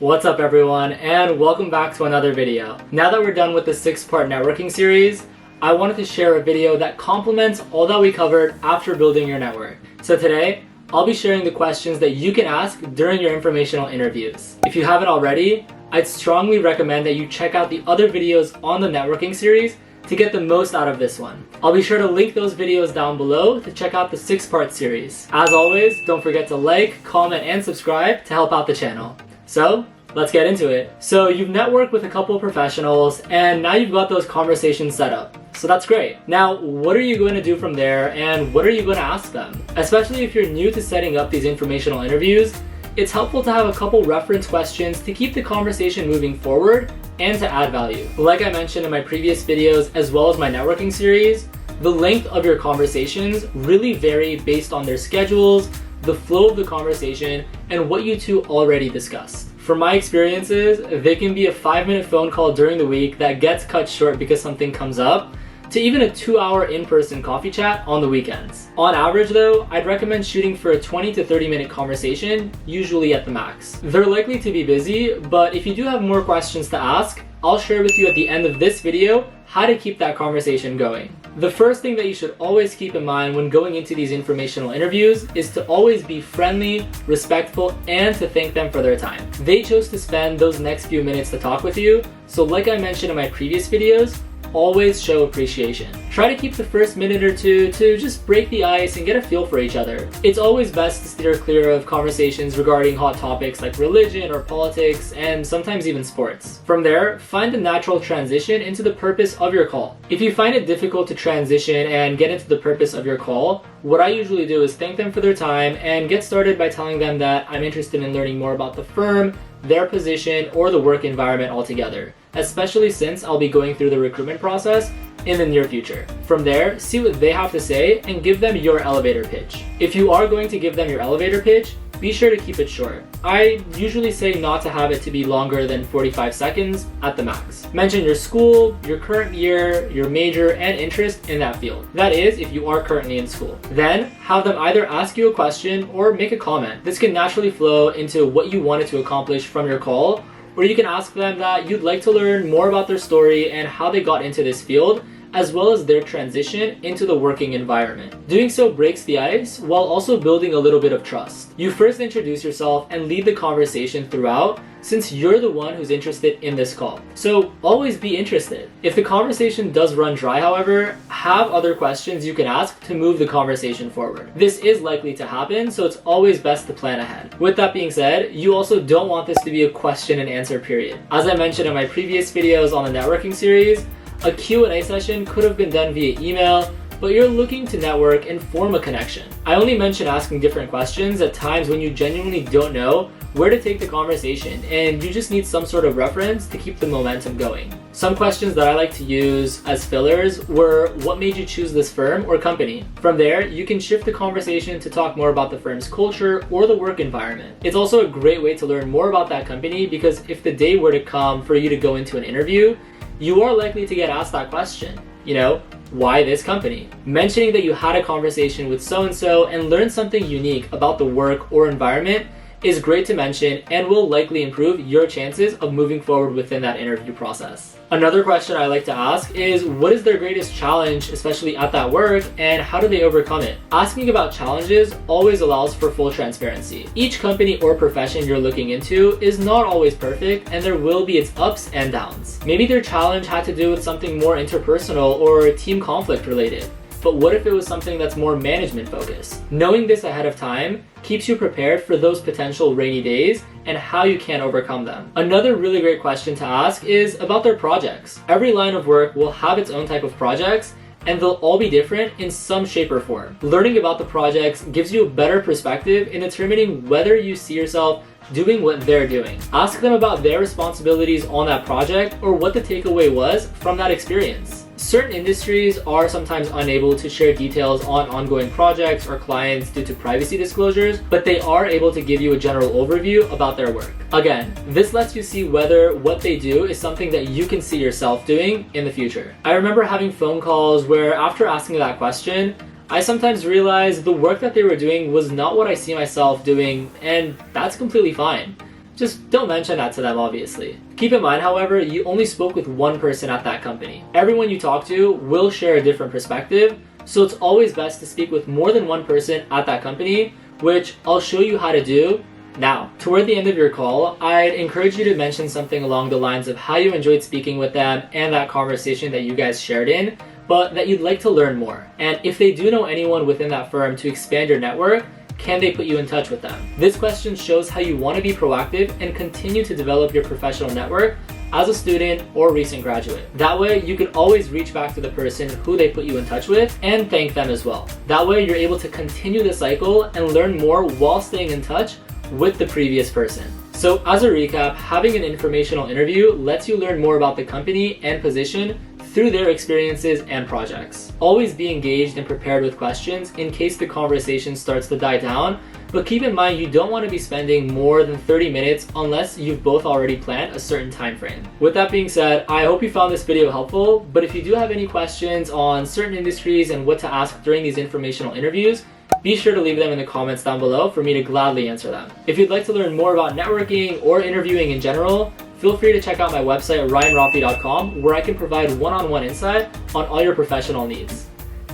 What's up everyone, and welcome back to another video. Now that we're done with the 6-part networking series, I wanted to share a video that complements all that we covered after building your network. So today, I'll be sharing the questions that you can ask during your informational interviews. If you haven't already, I'd strongly recommend that you check out the other videos on the networking series to get the most out of this one. I'll be sure to link those videos down below to check out the 6-part series. As always, don't forget to like, comment, and subscribe to help out the channel. So, let's get into it. So you've networked with a couple of professionals and now you've got those conversations set up. So that's great. Now, what are you going to do from there and what are you going to ask them? Especially if you're new to setting up these informational interviews, it's helpful to have a couple reference questions to keep the conversation moving forward and to add value. Like I mentioned in my previous videos as well as my networking series, the length of your conversations really vary based on their schedules, the flow of the conversation, and what you two already discussed. From my experiences, they can be a 5-minute phone call during the week that gets cut short because something comes up, to even a 2-hour in-person coffee chat on the weekends. On average though, I'd recommend shooting for a 20 to 30-minute conversation, usually at the max. They're likely to be busy, but if you do have more questions to ask, I'll share with you at the end of this video how to keep that conversation going. The first thing that you should always keep in mind when going into these informational interviews is to always be friendly, respectful, and to thank them for their time. They chose to spend those next few minutes to talk with you, so like I mentioned in my previous videos, always show appreciation. Try to keep the first minute or two to just break the ice and get a feel for each other. It's always best to steer clear of conversations regarding hot topics like religion or politics and sometimes even sports. From there, find the natural transition into the purpose of your call. If you find it difficult to transition and get into the purpose of your call, what I usually do is thank them for their time and get started by telling them that I'm interested in learning more about the firm, their position, or the work environment altogether, especially since I'll be going through the recruitment process in the near future. From there, see what they have to say and give them your elevator pitch. If you are going to give them your elevator pitch, be sure to keep it short. I usually say not to have it to be longer than 45 seconds at the max. Mention your school, your current year, your major, and interest in that field. That is, if you are currently in school. Then, have them either ask you a question or make a comment. This can naturally flow into what you wanted to accomplish from your call, or you can ask them that you'd like to learn more about their story and how they got into this field, as well as their transition into the working environment. Doing so breaks the ice while also building a little bit of trust. You first introduce yourself and lead the conversation throughout, since you're the one who's interested in this call. So always be interested. If the conversation does run dry, however, have other questions you can ask to move the conversation forward. This is likely to happen, so it's always best to plan ahead. With that being said, you also don't want this to be a question and answer period. As I mentioned in my previous videos on the networking series, a Q&A session could have been done via email, but you're looking to network and form a connection. I only mention asking different questions at times when you genuinely don't know where to take the conversation and you just need some sort of reference to keep the momentum going. Some questions that I like to use as fillers were, what made you choose this firm or company? From there, you can shift the conversation to talk more about the firm's culture or the work environment. It's also a great way to learn more about that company because if the day were to come for you to go into an interview, you are likely to get asked that question. You know, why this company? Mentioning that you had a conversation with so-and-so and learned something unique about the work or environment is great to mention and will likely improve your chances of moving forward within that interview process. Another question I like to ask is, what is their greatest challenge, especially at that work, and how do they overcome it? Asking about challenges always allows for full transparency. Each company or profession you're looking into is not always perfect, and there will be its ups and downs. Maybe their challenge had to do with something more interpersonal or team conflict related. But what if it was something that's more management focused? Knowing this ahead of time keeps you prepared for those potential rainy days and how you can overcome them. Another really great question to ask is about their projects. Every line of work will have its own type of projects, and they'll all be different in some shape or form. Learning about the projects gives you a better perspective in determining whether you see yourself doing what they're doing. Ask them about their responsibilities on that project or what the takeaway was from that experience. Certain industries are sometimes unable to share details on ongoing projects or clients due to privacy disclosures, but they are able to give you a general overview about their work. Again, this lets you see whether what they do is something that you can see yourself doing in the future. I remember having phone calls where after asking that question, I sometimes realized the work that they were doing was not what I see myself doing, and that's completely fine. just don't mention that to them, obviously. Keep in mind, however, you only spoke with one person at that company. Everyone you talk to will share a different perspective, so it's always best to speak with more than one person at that company, which I'll show you how to do now. Toward the end of your call, I'd encourage you to mention something along the lines of how you enjoyed speaking with them and that conversation that you guys shared in, but that you'd like to learn more. And if they do know anyone within that firm to expand your network, can they put you in touch with them? This question shows how you want to be proactive and continue to develop your professional network as a student or recent graduate. That way, you can always reach back to the person who they put you in touch with and thank them as well. That way, you're able to continue the cycle and learn more while staying in touch with the previous person. So as a recap, having an informational interview lets you learn more about the company and position through their experiences and projects. Always be engaged and prepared with questions in case the conversation starts to die down, but keep in mind you don't want to be spending more than 30 minutes unless you've both already planned a certain time frame. With that being said, I hope you found this video helpful, but if you do have any questions on certain industries and what to ask during these informational interviews, be sure to leave them in the comments down below for me to gladly answer them. If you'd like to learn more about networking or interviewing in general, feel free to check out my website, ryanrafi.com, where I can provide one-on-one insight on all your professional needs.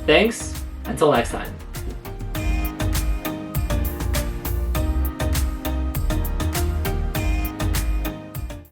Thanks, until next time.